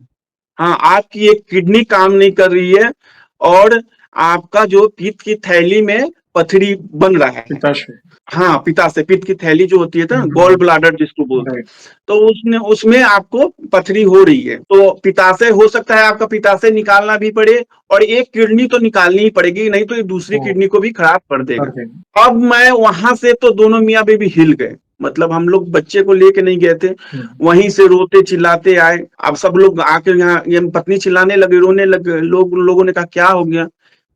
हाँ, आपकी एक किडनी काम नहीं कर रही है। और आपका जो पित्त की थैली में पथरी बन रहा है। पिताश्री। हाँ, पित्ताशय, पित्त की थैली जो होती है ना, हुँ, हुँ, गॉल हुँ। ब्लैडर जिसको बोलते हैं, राइट। तो उसमें उसमें आपको पथरी हो रही है। तो पित्ताशय हो सकता है आपका पित्ताशय निकालना भी पड़े और एक किडनी तो निकालनी ही पड़ेगी, नहीं तो ये दूसरी ओह! किडनी को भी खराब कर कर देगा। देंगे। अब मैं वहाँ से तो दोनों मियाँ-बीवी हिल गए। मतलब हम लोग बच्चे को लेके नहीं गए थे, हुँ, वहीं से रोते-चिल्लाते आए। अब सब लोग आके यहाँ ये पत्नी चिल्लाने लगे, रोने लग गए। लोगों ने कहा क्या हो गया?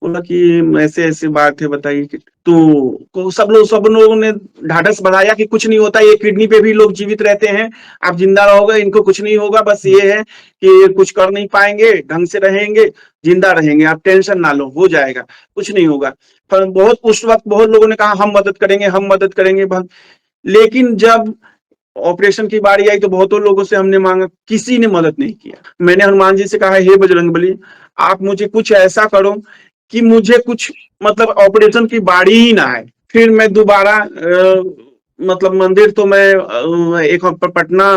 बोला कि ऐसे-ऐसे बात है बताइए कि तो सब लोगों ने ढाढ़स बढ़ाया कि कुछ नहीं होता, ये किडनी पे भी लोग जीवित रहते हैं, आप जिंदा रहोगे, इनको कुछ नहीं होगा, बस हुँ, ये है कि ये कुछ कर नहीं पाएँगे, ढंग से रहेंगे, जिंदा रहेंगे, आप टेंशन ना लो, हो जाएगा, कुछ नहीं होगा। पर बहुत उस वक़्त बहुत लोगों ने कहा हम मदद करेंगे भ लेकिन जब ऑपरेशन की बारी आई तो बहुतों लोगों से हमने माँगा, किसी ने मदद नहीं किया। मैंने हनुमान जी से कहा, हे बजरंगबली, आप मुझे कुछ ऐसा करो कि मुझे कुछ मतलब ऑपरेशन की बारी ही ना आए। फिर मैं दोबारा मतलब मंदिर तो मैं एक पटना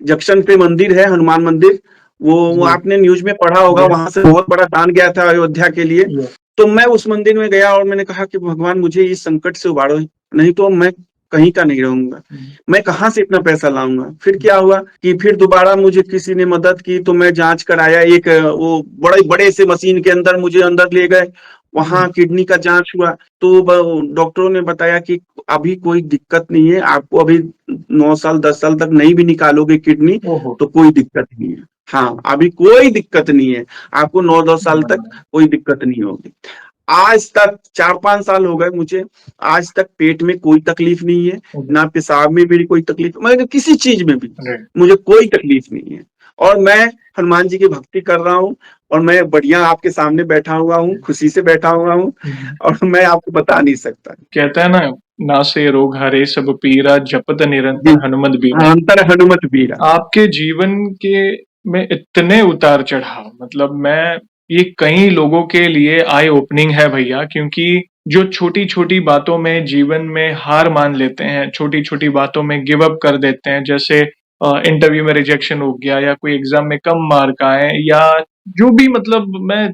जंक्शन पे मंदिर है हनुमान मंदिर, वो जी। आपने न्यूज़ में पढ़ा होगा, यस, वहाँ से बहुत बड़ा दान गया था अयोध्या के लिए। यस। तो मैं उस मंदिर में गया और मैंने कहा कि भगवान मुझे इस संकट से उबारो, नहीं तो मैं कहीं का नहीं रहूँगा। हुँ, मैं कहाँ से इतना पैसा लाऊँगा? फिर हुँ, क्या हुआ कि फिर दोबारा मुझे किसी ने मदद की तो मैं जाँच कराया एक वो बड़े बड़े से मशीन के अंदर मुझे अंदर ले गए, हुँ। वहाँ किडनी का जाँच हुआ, तो ब डॉक्टरों ने बताया कि अभी कोई दिक्कत नहीं है, आपको अभी 9 साल 10 साल तक नहीं भी निकालोगे किडनी, ओहो! तो कोई दिक्कत नहीं है। हाँ, अभी कोई दिक्कत नहीं है, आपको 9-10 साल तक हाँ, कोई दिक्कत नहीं होगी। आज तक 4-5 साल हो गए मुझे, आज तक पेट में कोई तकलीफ नहीं है, ओके, ना पेशाब में मेरी कोई तकलीफ मतलब किसी चीज़ में भी, राइट। मुझे कोई तकलीफ नहीं है। और मैं हनुमान जी की भक्ति कर रहा हूँ और मैं बढ़िया आपके सामने बैठा हुआ हूँ, खुशी से बैठा हुआ हूँ हुँ, हुँ। और मैं आपको बता नहीं सकता। कहते हैं ना, "नासे रोग हरे सब पीरा, जपत जी, निरंतर हनुमत बीरा।" अंतर हनुमत बीरा। आपके जीवन के में इतने उतार-चढ़ाव, मतलब मैं ये कई लोगों के लिए आई ओपनिंग है भैया, क्योंकि जो छोटी-छोटी बातों में जीवन में हार मान लेते हैं, छोटी-छोटी बातों में गिव अप कर देते हैं, जैसे इंटरव्यू में रिजेक्शन हो गया या कोई एग्ज़ाम में कम मार्क आए या जो भी, मतलब मैं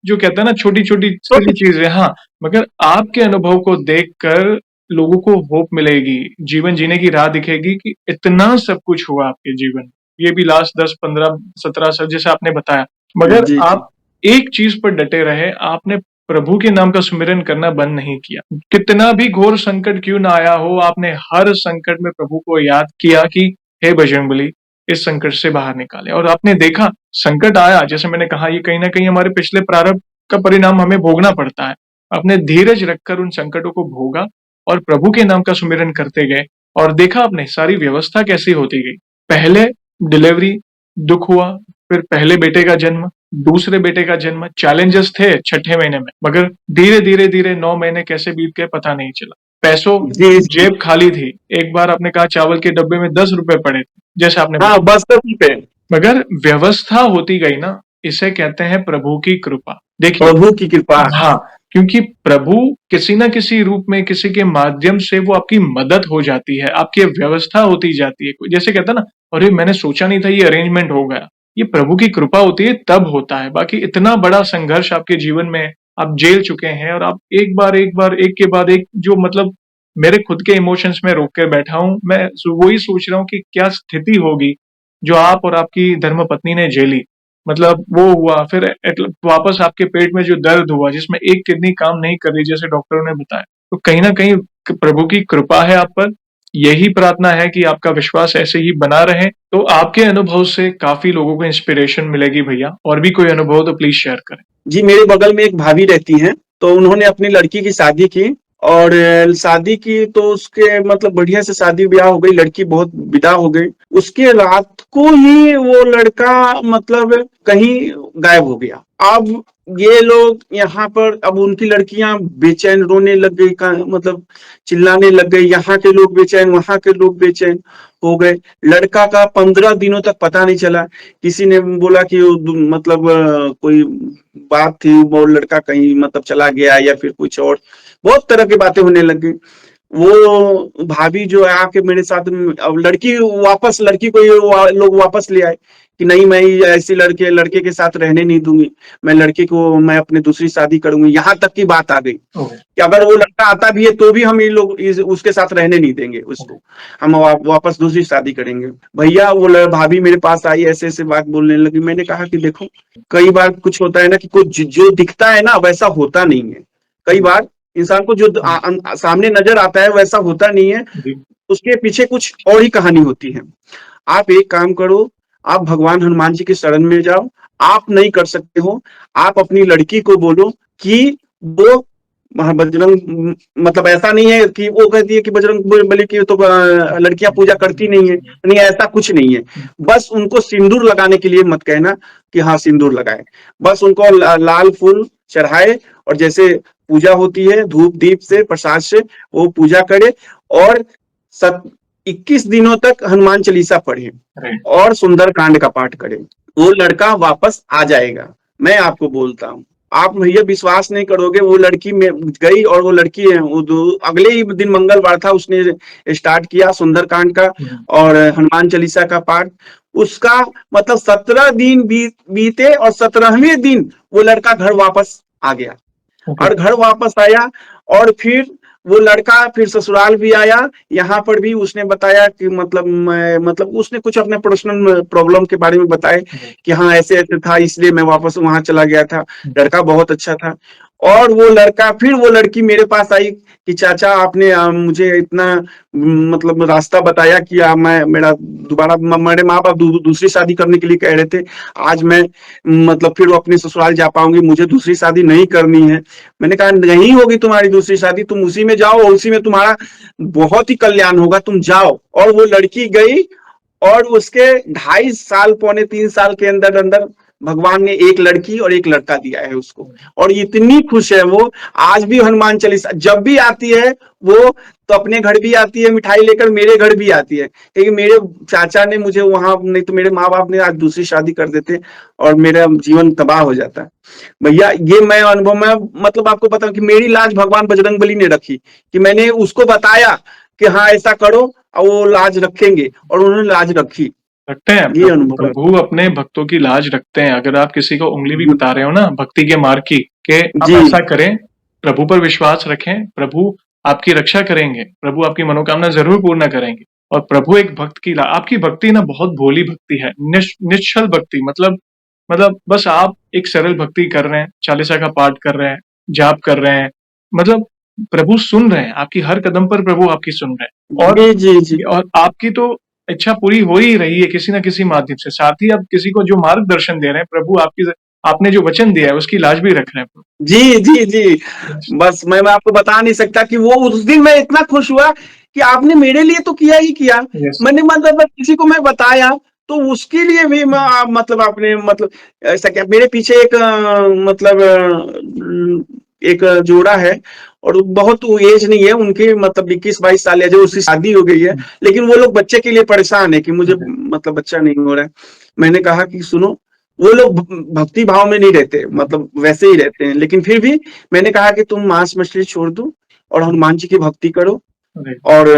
जो कहते हैं ना छोटी-छोटी सिली चीज़ें, हाँ, मगर आपके अनुभव को देखकर लोगों को होप मिलेगी, जीवन जीने की राह दिखेगी कि इतना सब कुछ हुआ आपके जीवन में। ये भी लास्ट 10, 15, 17 साल जैसे आपने बताया। मगर जी, जी। आप एक चीज़ पर डटे रहे, आपने प्रभु के नाम का सुमिरन करना बंद नहीं किया। कितना भी घोर संकट क्यों ना आया हो, आपने हर संकट में प्रभु को याद किया कि हे बजरंगबली, इस संकट से बाहर निकालें, और आपने देखा संकट आया, जैसे मैंने कहा, ये कहीं न कहीं हमारे पिछले प्रारब्ध का परिणाम हमें भोगना पड़ता है। आपने धीरज रखकर उन संकटों को भोगा और प्रभु के नाम का सुमिरन करते गए, और देखा आपने सारी व्यवस्था कैसी होती गई। पहले डिलीवरी, दुःख हुआ, फिर पहले बेटे का जन्म, दूसरे बेटे का जन्म, चैलेंजेस थे छठे महीने में, मगर धीरे-धीरे 9 महीने कैसे बीत गए पता नहीं चला। पैसों, जी, जी। जेब खाली थी। एक बार आपने कहा चावल के डब्बे में ₹10 पड़े थे, जैसे आपने हाँ, बताया। बस तभी पे मगर व्यवस्था होती गई ना, इसे कहते हैं प्रभु की कृपा। देखिए, प्रभु की कृपा। हाँ, क्योंकि प्रभु किसी न किसी रूप में, किसी के माध्यम से वो आपकी मदद हो जाती है, आपकी व्यवस्था होती जाती है। कोई जैसे कहता है ना, "अरे! मैंने सोचा नहीं था ये अरेंजमेंट हो गया।" ये प्रभु की कृपा होती है, तब होता है। बाकी इतना बड़ा संघर्ष आपके जीवन में आप झेल चुके हैं, और आप एक के बाद एक, जो मतलब मेरे खुद के इमोशंस में रोक के बैठा हूँ। मैं वही सोच रहा हूँ कि क्या स्थिति होगी, जो आप और आपकी धर्मपत्नी ने झेली। मतलब वो हुआ, फिर वापस आपके पेट में जो दर्द हुआ, जिसमें एक किडनी काम नहीं कर रही, जैसे डॉक्टरों ने बताया। तो कहीं न कहीं प्रभु की कृपा है आप पर। यही प्रार्थना है कि आपका विश्वास ऐसे ही बना रहे। तो आपके अनुभव से काफ़ी लोगों को इंस्पिरेशन मिलेगी भैया, और भी कोई अनुभव हो तो प्लीज़ शेयर करें। जी, मेरे बगल में एक भाभी रहती हैं, तो उन्होंने अपनी लड़की की शादी की और शादी की तो उसके मतलब बढ़िया से शादी-ब्याह हो गई, लड़की बहुत विदा हो गई। उसके रात को ही वो लड़का मतलब कहीं गायब हो गया। अब ये लोग यहाँ पर अब उनकी लड़कियाँ बेचैन रोने लग गई का मतलब चिल्लाने लग गई, यहाँ के लोग बेचैन, वहाँ के लोग बेचैन हो गए। लड़का का 15 दिनों तक पता नहीं चला। किसी ने बोला कि वो मतलब कोई बात थी, वो लड़का कहीं मतलब चला गया या फिर कुछ और, बहुत तरह की बातें होने लग गई। वो भाभी जो है आके मेरे साथ अब लड़की को ये लोग वापस ले आए कि नहीं, मैं ऐसे लड़के के साथ रहने नहीं दूंगी, मैं अपने दूसरी शादी करूंगी। यहाँ तक की बात आ गई ओके, कि अगर वो लड़का आता भी है तो भी हम ये लोग उसके साथ रहने नहीं देंगे ओके, उसको, हम वापस दूसरी शादी करेंगे। भैया वो भाभी मेरे पास आई, ऐसे ऐसे बात बोलने लगी। मैंने कहा कि देखो, कई बार कुछ होता है ना कि कुछ जो दिखता है ना वैसा होता नहीं है। कई बार इंसान को जो सामने नजर आता है वैसा होता नहीं है, जी, उसके पीछे कुछ और ही कहानी होती है। आप एक काम करो, आप भगवान हनुमान जी की शरण में जाओ। आप नहीं कर सकते हो, आप अपनी लड़की को बोलो कि वो बजरंग, मतलब ऐसा नहीं है कि वो कहती है कि बजरंग बली की तो लड़कियां पूजा करती नहीं है, नहीं ऐसा कुछ नहीं है। बस उनको सिंदूर लगाने के लिए मत कहना कि हाँ सिंदूर लगाए, बस उनको लाल फूल चढ़ाए, और जैसे पूजा होती है धूप दीप से प्रसाद से वो पूजा करे, और 21 दिनों तक हनुमान चालीसा पढ़े राइट, और सुंदर कांड का पाठ करे। वो लड़का वापस आ जाएगा, मैं आपको बोलता हूँ। आप भैया विश्वास नहीं करोगे, वो लड़की में गई, और वो लड़की है अगले ही दिन मंगलवार था, उसने स्टार्ट किया सुंदरकांड का और हनुमान चालीसा का पाठ। उसका मतलब 17 दिन बीते, और 17वें दिन वो लड़का घर वापस आ गया, ओके, और घर वापस आया। और फिर वो लड़का फिर ससुराल भी आया। यहाँ पर भी उसने बताया कि मतलब उसने कुछ अपने पर्सनल प्रॉब्लम के बारे में बताए कि हाँ ऐसे ऐसे था, इसलिए मैं वापस वहां चला गया था। लड़का बहुत अच्छा था। और वो लड़की मेरे पास आई कि चाचा आपने मुझे इतना मतलब रास्ता बताया कि मैं मेरा दोबारा मेरे माँ बाप दूसरी शादी करने के लिए कह रहे थे। आज मैं मतलब फिर वो अपने ससुराल जा पाऊंगी, मुझे दूसरी शादी नहीं करनी है। मैंने कहा नहीं होगी तुम्हारी दूसरी शादी, तुम उसी में जाओ और उसी में तुम्हारा बहुत ही कल्याण होगा, तुम जाओ। और वो लड़की गई, और उसके 2.5 साल पौने 3 साल के अंदर अंदर भगवान ने एक लड़की और एक लड़का दिया है उसको। और इतनी खुश है वो, आज भी हनुमान चालीसा जब भी आती है वो, तो अपने घर भी आती है मिठाई लेकर, मेरे घर भी आती है, क्योंकि मेरे चाचा ने मुझे वहां, नहीं तो मेरे माँ बाप ने आज दूसरी शादी कर देते और मेरा जीवन तबाह हो जाता। भैया ये मैं अनुभव में मतलब आपको बताऊं कि मेरी लाज भगवान बजरंगबली ने रखी, कि मैंने उसको बताया कि हाँ ऐसा करो, और वो लाज रखेंगे, और उन्होंने लाज रखी। रखते हैं। ये प्रभु अनुभव है। प्रभु अपने भक्तों की लाज रखते हैं। अगर आप किसी को उंगली भी जी बता रहे हो ना भक्ति के मार्ग की, कि आप जी ऐसा करें, प्रभु पर विश्वास रखें, प्रभु आपकी रक्षा करेंगे, प्रभु आपकी मनोकामना जरूर पूर्ण करेंगे। और प्रभु एक भक्त की आपकी भक्ति ना बहुत भोली भक्ति है, निश्चल भक्ति, मतलब बस आप एक सरल भक्ति कर रहे हैं, चालीसा का पाठ कर रहे हैं, जाप कर रहे हैं, मतलब प्रभु सुन रहे हैं, आपकी हर कदम पर प्रभु आपकी सुन रहे हैं। जी जी जी और आपकी तो इच्छा पूरी हो ही रही है किसी ना किसी माध्यम से। साथ ही आप किसी को जो मार्गदर्शन दे रहे हैं, प्रभु आपने जो वचन दिया है उसकी लाज भी रख रहे हैं। जी जी जी। Yes. बस मैं आपको बता नहीं सकता कि वो उस दिन मैं इतना खुश हुआ कि आपने मेरे लिए तो किया ही किया। Yes. मैंने मतलब किसी को मैं बताया तो उसके लिए भी मतलब आपने मतलब ऐसा क्या, मेरे पीछे एक मतलब एक जोड़ा है, और बहुत एज नहीं है उनकी, मतलब 21-22 साल है, जो उसकी शादी हो गई है, लेकिन वो लोग बच्चे के लिए परेशान है कि मुझे Okay. मतलब बच्चा नहीं हो रहा है। मैंने कहा कि सुनो, वो लोग भक्ति भाव में नहीं रहते, मतलब वैसे ही रहते हैं, लेकिन फिर भी मैंने कहा कि तुम मांस मछली छोड़ दो और हनुमान जी की भक्ति करो, Right. और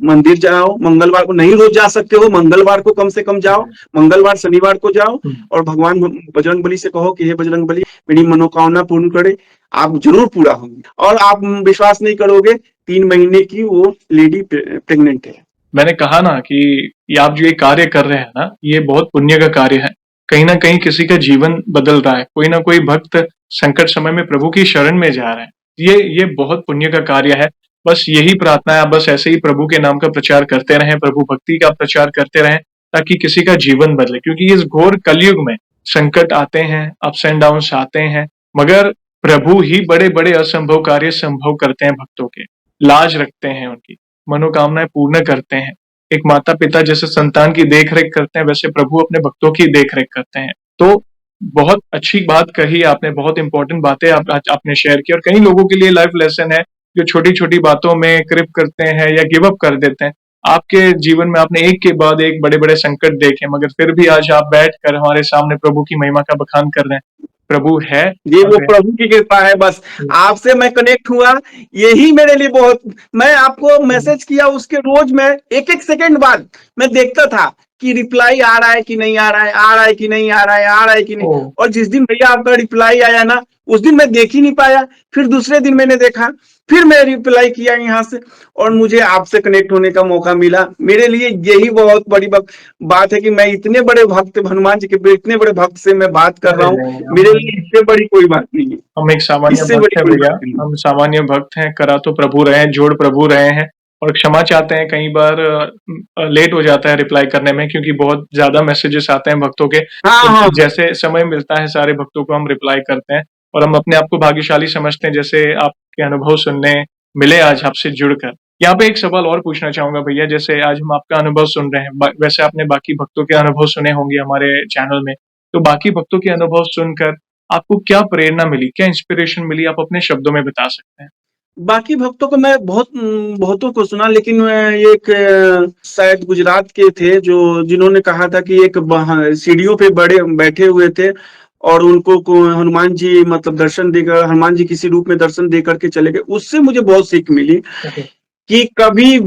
मंदिर जाओ। मंगलवार को नहीं रोज जा सकते हो, मंगलवार को कम से कम जाओ, Right. मंगलवार शनिवार को जाओ, हम्म। और भगवान बजरंग बली से कहो कि हे बजरंग बली मेरी मनोकामना पूर्ण करे। आप जरूर पूरा होंगे, और आप विश्वास नहीं करोगे, 3 महीने की वो लेडी प्रेग्नेंट है। मैंने कहा ना कि ये आप जो ये कार्य कर रहे हैं ना, ये बहुत पुण्य का कार्य है। कहीं ना कहीं किसी का जीवन बदल रहा है, कोई ना कोई भक्त संकट समय में प्रभु की शरण में जा रहे हैं। ये बहुत पुण्य का कार्य है। बस यही प्रार्थना है, आप बस ऐसे ही प्रभु के नाम का प्रचार करते रहें, प्रभु भक्ति का प्रचार करते रहें, ताकि किसी का जीवन बदले। क्योंकि इस घोर कलयुग में संकट आते हैं, अप्स एंड डाउन्स आते हैं, मगर प्रभु ही बड़े बड़े असंभव कार्य संभव करते हैं, भक्तों के लाज रखते हैं, उनकी मनोकामनाएं पूर्ण करते हैं। एक माता पिता जैसे संतान की देख रेख करते हैं, वैसे प्रभु अपने भक्तों की देख रेख करते हैं। तो बहुत अच्छी बात कही आपने, बहुत इंपॉर्टेंट बातें आपने शेयर की, और कई लोगों के लिए लाइफ लेसन है जो छोटी छोटी बातों में कृप करते हैं या गिव अप कर देते हैं। आपके जीवन में आपने एक के बाद एक बड़े बड़े संकट देखे, मगर फिर भी आज आप बैठ कर हमारे सामने प्रभु की महिमा का बखान कर रहे हैं। प्रभु है। ये वो और प्रभु की कृपा है बस। आपसे मैं कनेक्ट हुआ, यही मेरे लिए बहुत। मैं आपको मैसेज किया, उसके रोज मैं एक एक सेकंड बाद मैं देखता था कि रिप्लाई आ रहा है कि नहीं आ रहा है, आ रहा है कि नहीं आ रहा है, आ रहा है कि नहीं। ओ, और जिस दिन भैया आपका रिप्लाई आया ना, उस दिन मैं देख ही नहीं पाया। फिर दूसरे दिन मैंने देखा, फिर मैं रिप्लाई किया यहाँ से, और मुझे आपसे कनेक्ट होने का मौका मिला। मेरे लिए यही बहुत बड़ी बात है कि मैं इतने बड़े भक्त, हनुमान जी के इतने बड़े भक्त से मैं बात कर अरे रहा हूँ। नहीं, मेरे लिए इससे बड़ी कोई बात नहीं है। हम एक सामान्य इससे भक्त बड़ी हैं कोई भैया। बात नहीं है। हम सामान्य भक्त हैं, करा तो प्रभु रहे हैं, जोड़ प्रभु रहे हैं। और क्षमा चाहते हैं कई बार लेट हो जाता है रिप्लाई करने में, क्योंकि बहुत ज्यादा मैसेजेस आते हैं भक्तों के। हाँ तो हाँ। जैसे समय मिलता है सारे भक्तों को हम रिप्लाई करते हैं, और हम अपने आप को भाग्यशाली समझते हैं जैसे आपके अनुभव सुनने मिले आज आपसे जुड़कर। यहाँ पे एक सवाल और पूछना चाहूंगा भैया, जैसे आज हम आपका अनुभव सुन रहे हैं, वैसे आपने बाकी भक्तों के अनुभव सुने होंगे हमारे चैनल में। तो बाकी भक्तों के अनुभव सुनकर आपको क्या प्रेरणा मिली, क्या इंस्पिरेशन मिली, आप अपने शब्दों में बता सकते हैं? बाकी भक्तों को मैं बहुतों को सुना, लेकिन एक शायद गुजरात के थे जो जिन्होंने कहा था कि एक सीढ़ियों पे बड़े बैठे हुए थे, और उनको हनुमान जी मतलब दर्शन देकर, हनुमान जी किसी रूप में दर्शन दे करके चले गए। उससे मुझे बहुत सीख मिली ओके। कि कभी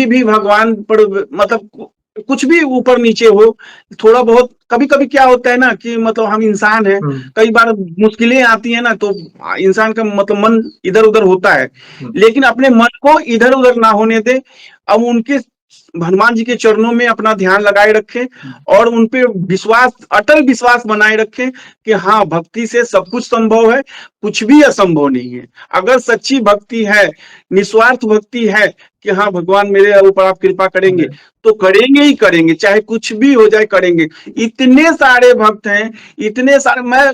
भी भगवान पर मतलब कुछ भी ऊपर नीचे हो, थोड़ा बहुत कभी कभी क्या होता है ना कि मतलब हम इंसान हैं, हम्म। कई बार मुश्किलें आती है ना, तो इंसान का मतलब मन इधर उधर होता है। हम्म। लेकिन अपने मन को इधर उधर ना होने दे। अब उनके हनुमान जी के चरणों में अपना ध्यान लगाए रखें, और उन पे विश्वास, अटल विश्वास बनाए रखें कि हाँ, भक्ति से सब कुछ संभव है, कुछ भी असंभव नहीं है। अगर सच्ची भक्ति है, निस्वार्थ भक्ति है कि हाँ भगवान मेरे ऊपर आप कृपा करेंगे, हम्म। तो करेंगे ही करेंगे, चाहे कुछ भी हो जाए करेंगे। इतने सारे भक्त हैं, इतने सारे। मैं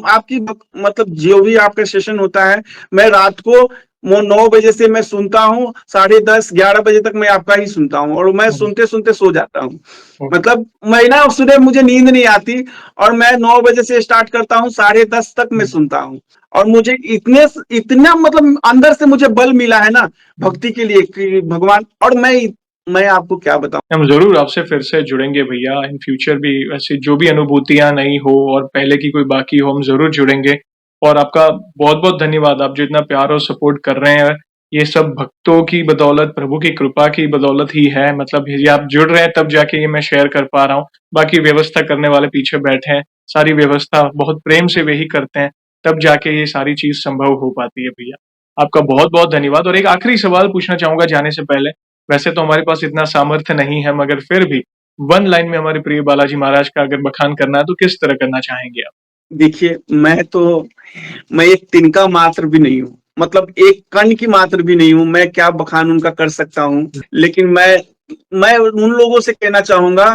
आपकी मतलब जो भी आपका सेशन होता है, मैं रात को वो 9 बजे से मैं सुनता हूँ, 10:30 11 बजे तक मैं आपका ही सुनता हूँ, और मैं हम्म। सुनते सुनते सो जाता हूँ। ओके। मतलब मैं ना सुबह मुझे नींद नहीं आती, और मैं 9 बजे से स्टार्ट करता हूँ, 10:30 तक मैं सुनता हूँ। और मुझे इतना मतलब अंदर से मुझे बल मिला है ना भक्ति के लिए कि भगवान। और मैं आपको क्या बताऊं। हम ज़रूर आपसे फिर से जुड़ेंगे भैया, इन फ्यूचर भी ऐसी जो भी अनुभूतियाँ नई हो और पहले की कोई बाकी हो, हम ज़रूर जुड़ेंगे। और आपका बहुत-बहुत धन्यवाद, आप जो इतना प्यार और सपोर्ट कर रहे हैं, ये सब भक्तों की बदौलत, प्रभु की कृपा की बदौलत ही है। मतलब ये आप जुड़ रहे हैं तब जाके ये मैं शेयर कर पा रहा हूँ। बाकी व्यवस्था करने वाले पीछे बैठे हैं, सारी व्यवस्था बहुत प्रेम से वही करते हैं, तब जाके ये सारी चीज़ संभव हो पाती है भैया। आपका बहुत-बहुत धन्यवाद। और एक आखिरी सवाल पूछना चाहूँगा जाने से पहले। वैसे तो हमारे पास इतना सामर्थ्य नहीं है, मगर फिर भी वन लाइन में हमारे प्रिय बालाजी महाराज का अगर बखान करना है तो किस तरह करना चाहेंगे आप? देखिए, मैं एक तिनका मात्र भी नहीं हूँ, मतलब एक कण की मात्र भी नहीं हूँ। मैं क्या बखान उनका कर सकता हूँ, लेकिन मैं उन लोगों से कहना चाहूंगा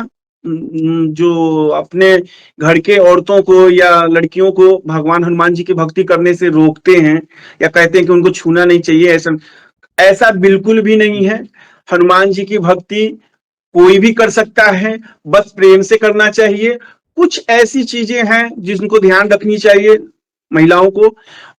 जो अपने घर के औरतों को या लड़कियों को भगवान हनुमान जी की भक्ति करने से रोकते हैं, या कहते हैं कि उनको छूना नहीं चाहिए। ऐसा ऐसा बिल्कुल भी नहीं है। हनुमान जी की भक्ति कोई भी कर सकता है, बस प्रेम से करना चाहिए। कुछ ऐसी चीजें हैं जिनको ध्यान रखनी चाहिए महिलाओं को,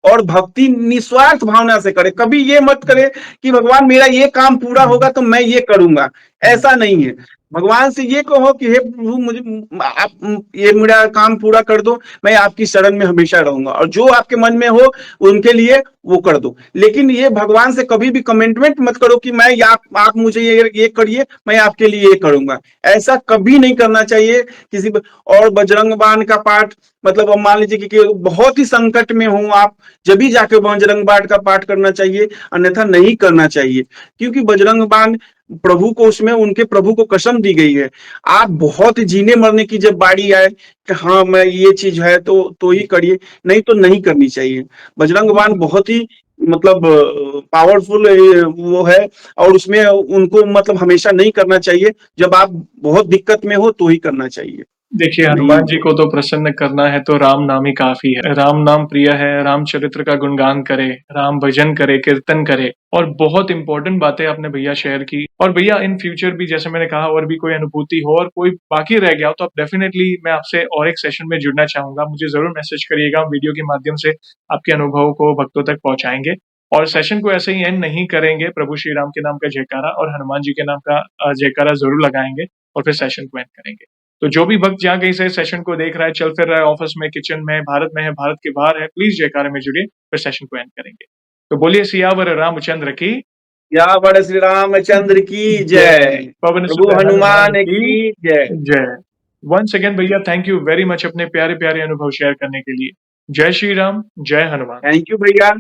और भक्ति निस्वार्थ भावना से करे। कभी ये मत करे कि भगवान मेरा ये काम पूरा होगा तो मैं ये करूंगा, ऐसा नहीं है। भगवान से ये कहो कि हे प्रभु, मुझे आप ये मेरा काम पूरा कर दो, मैं आपकी शरण में हमेशा रहूंगा, और जो आपके मन में हो उनके लिए वो कर दो। लेकिन ये भगवान से कभी भी कमिटमेंट मत करो कि मैं आप मुझे ये करिए, मैं आपके लिए ये करूंगा। ऐसा कभी नहीं करना चाहिए और बजरंग बाण का पाठ, मतलब अब मान लीजिए कि बहुत ही संकट में हो आप, जब भी जाके बजरंग बाण का पाठ करना चाहिए, अन्यथा नहीं करना चाहिए। क्योंकि बजरंग बाण प्रभु को, उसमें उनके प्रभु को कसम दी गई है। आप बहुत जीने मरने की जब बारी आए कि हाँ मैं ये चीज है तो ही करिए, नहीं तो नहीं करनी चाहिए। बजरंग बाण बहुत ही मतलब पावरफुल वो है, और उसमें उनको मतलब हमेशा नहीं करना चाहिए। जब आप बहुत दिक्कत में हो तो ही करना चाहिए। देखिए, मैं हनुमान यही जी बोल। को तो प्रसन्न करना है तो राम नाम ही काफ़ी है। राम नाम प्रिय है, राम चरित्र का गुणगान करे, राम भजन करे, कीर्तन करे। और बहुत इम्पोर्टेंट बातें आपने भैया शेयर की। और भैया इन फ्यूचर भी जैसे मैंने कहा, और भी कोई अनुभूति हो और कोई बाकी रह गया हो तो आप डेफ़िनेटली मैं आपसे और एक सेशन में जुड़ना चाहूँगा। मुझे ज़रूर मैसेज करिएगा, हम वीडियो के माध्यम से आपके अनुभव को भक्तों तक पहुँचाएँगे। और सेशन को ऐसे ही एंड नहीं करेंगे, प्रभु श्री राम के नाम का जयकारा और हनुमान जी के नाम का जयकारा ज़रूर लगाएँगे और फिर सेशन को एंड करेंगे। तो जो भी भक्त जहाँ कहीं से सेशन को देख रहा है, चल फिर रहा है, ऑफिस में, किचन में, भारत के बाहर है, प्लीज जयकारे में जुड़िए, फिर सेशन को एंड करेंगे। तो बोलिए सियावर रामचंद्र की या बड़े श्री रामचंद्र की जय। पवन प्रभु सुत हनुमान की की जय। जय। वंस अगेन भैया, थैंक यू वेरी मच अपने प्यारे प्यारे अनुभव शेयर करने के लिए। जय श्री राम, जय हनुमान। थैंक यू भैया,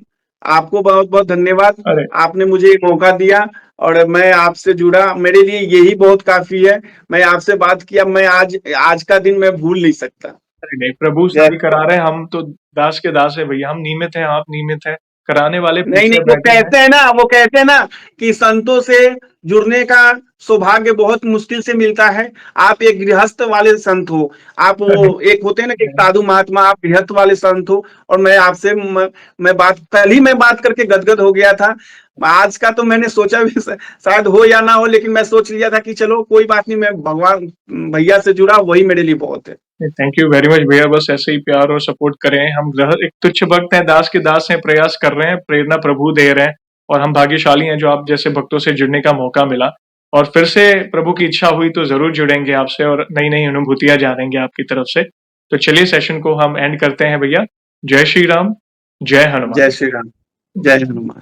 आपको बहुत बहुत धन्यवाद। अरे आपने मुझे एक मौका दिया और मैं आपसे जुड़ा, मेरे लिए यही बहुत काफी है। मैं आपसे बात किया, मैं आज का दिन मैं भूल नहीं सकता। अरे नहीं, प्रभु जय। सभी करा रहे हैं, हम तो दास के दास है भैया, हम नियमित हैं, आप नियमित हैं, कराने वाले नहीं नहीं, पीछे वो बैठे हैं। कहते हैं ना, वो कहते हैं ना कि संतों से जुड़ने का सौभाग्य बहुत मुश्किल से मिलता है। आप एक गृहस्थ वाले संत हो। आप अरे वो एक होते हैं ना कि साधु महात्मा, आप गृहस्थ वाले संत हो। और मैं आपसे मैं बात कल ही मैं बात करके गदगद हो गया था। आज का तो मैंने सोचा भी शायद हो या ना हो, लेकिन मैं सोच लिया था कि चलो कोई बात नहीं, मैं भगवान भैया से जुड़ा, वही मेरे लिए बहुत है। थैंक यू वेरी मच भैया, बस ऐसे ही प्यार और सपोर्ट करें। हम एक तुच्छ भक्त हैं, दास के दास हैं, प्रयास कर रहे हैं, प्रेरणा प्रभु दे रहे हैं, और हम भाग्यशाली हैं जो आप जैसे भक्तों से जुड़ने का मौका मिला। और फिर से प्रभु की इच्छा हुई तो जरूर जुड़ेंगे आपसे और नई नई अनुभूतियां जानेंगे आपकी तरफ से। तो चलिए सेशन को हम एंड करते हैं भैया। जय श्री राम, जय हनुमान। जय श्री राम, जय हनुमान।